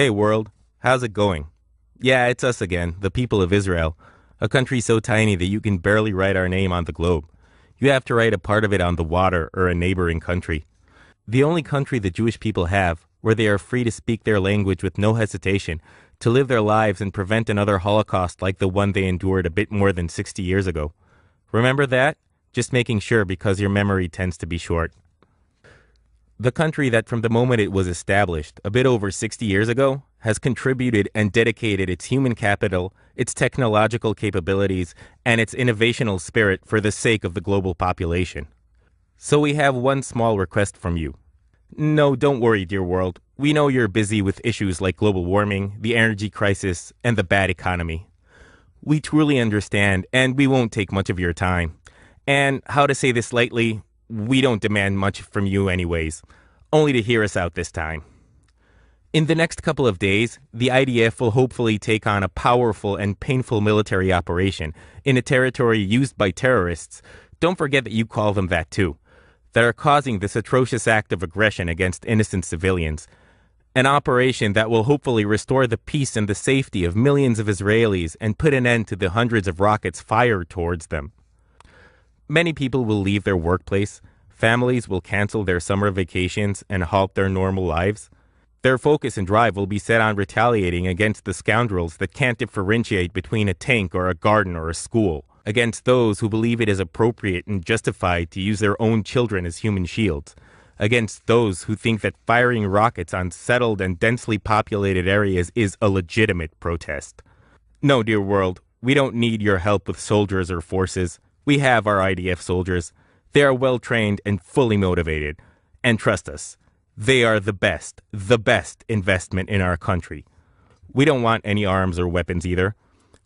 Hey world, how's it going? Yeah, it's us again, the people of Israel, a country so tiny that you can barely write our name on the globe. You have to write a part of it on the water or a neighboring country. The only country the Jewish people have, where they are free to speak their language with no hesitation, to live their lives and prevent another Holocaust like the one they endured a bit more than 60 years ago. Remember that? Just making sure because your memory tends to be short. The country that from the moment it was established, a bit over 60 years ago, has contributed and dedicated its human capital, its technological capabilities, and its innovational spirit for the sake of the global population. So we have one small request from you. No, don't worry, dear world. We know you're busy with issues like global warming, the energy crisis, and the bad economy. We truly understand, and we won't take much of your time. And how to say this lightly, we don't demand much from you anyways, only to hear us out this time. In the next couple of days, the IDF will hopefully take on a powerful and painful military operation in a territory used by terrorists, don't forget that you call them that too, that are causing this atrocious act of aggression against innocent civilians. An operation that will hopefully restore the peace and the safety of millions of Israelis and put an end to the hundreds of rockets fired towards them. Many people will leave their workplace, families will cancel their summer vacations and halt their normal lives. Their focus and drive will be set on retaliating against the scoundrels that can't differentiate between a tank or a garden or a school, against those who believe it is appropriate and justified to use their own children as human shields, against those who think that firing rockets on settled and densely populated areas is a legitimate protest. No, dear world, we don't need your help with soldiers or forces. We have our IDF soldiers. They are well-trained and fully motivated. And trust us, they are the best investment in our country. We don't want any arms or weapons either.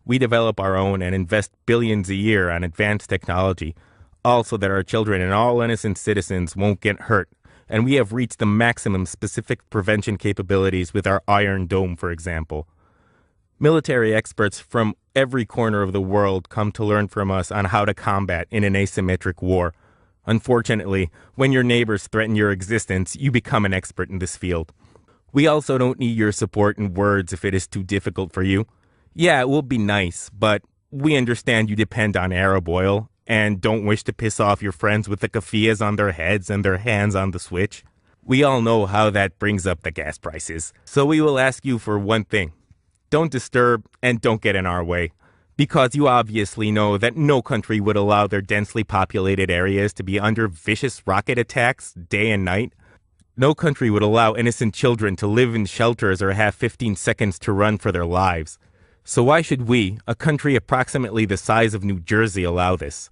We develop our own and invest billions a year on advanced technology, all so that our children and all innocent citizens won't get hurt. And we have reached the maximum specific prevention capabilities with our Iron Dome, for example. Military experts from every corner of the world come to learn from us on how to combat in an asymmetric war. Unfortunately, when your neighbors threaten your existence, you become an expert in this field. We also don't need your support in words if it is too difficult for you. Yeah, it will be nice, but we understand you depend on Arab oil and don't wish to piss off your friends with the keffiyehs on their heads and their hands on the switch. We all know how that brings up the gas prices. So we will ask you for one thing. Don't disturb and don't get in our way, because you obviously know that no country would allow their densely populated areas to be under vicious rocket attacks day and night. No country would allow innocent children to live in shelters or have 15 seconds to run for their lives. So why should we, a country approximately the size of New Jersey, allow this?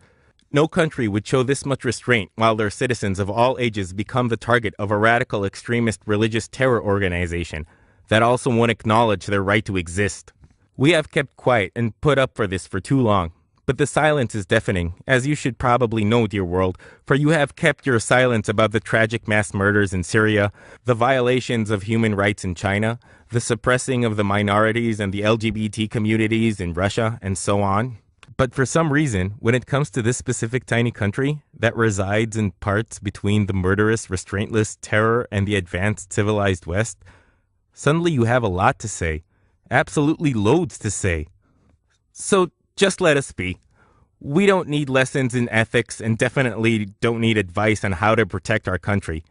No country would show this much restraint while their citizens of all ages become the target of a radical extremist religious terror organization that also won't acknowledge their right to exist. We have kept quiet and put up for this for too long, but the silence is deafening, as you should probably know, dear world, for you have kept your silence about the tragic mass murders in Syria, the violations of human rights in China, the suppressing of the minorities and the LGBT communities in Russia, and so on. But for some reason, when it comes to this specific tiny country that resides in parts between the murderous, restraintless terror and the advanced civilized West, suddenly you have a lot to say. Absolutely loads to say. So just let us be. We don't need lessons in ethics and definitely don't need advice on how to protect our country.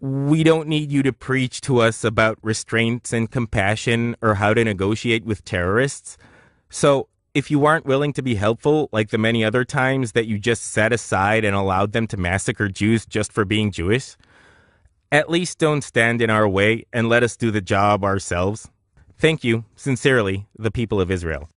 We don't need you to preach to us about restraints and compassion or how to negotiate with terrorists. So if you aren't willing to be helpful, like the many other times that you just sat aside and allowed them to massacre Jews just for being Jewish, at least don't stand in our way and let us do the job ourselves. Thank you, sincerely, the people of Israel.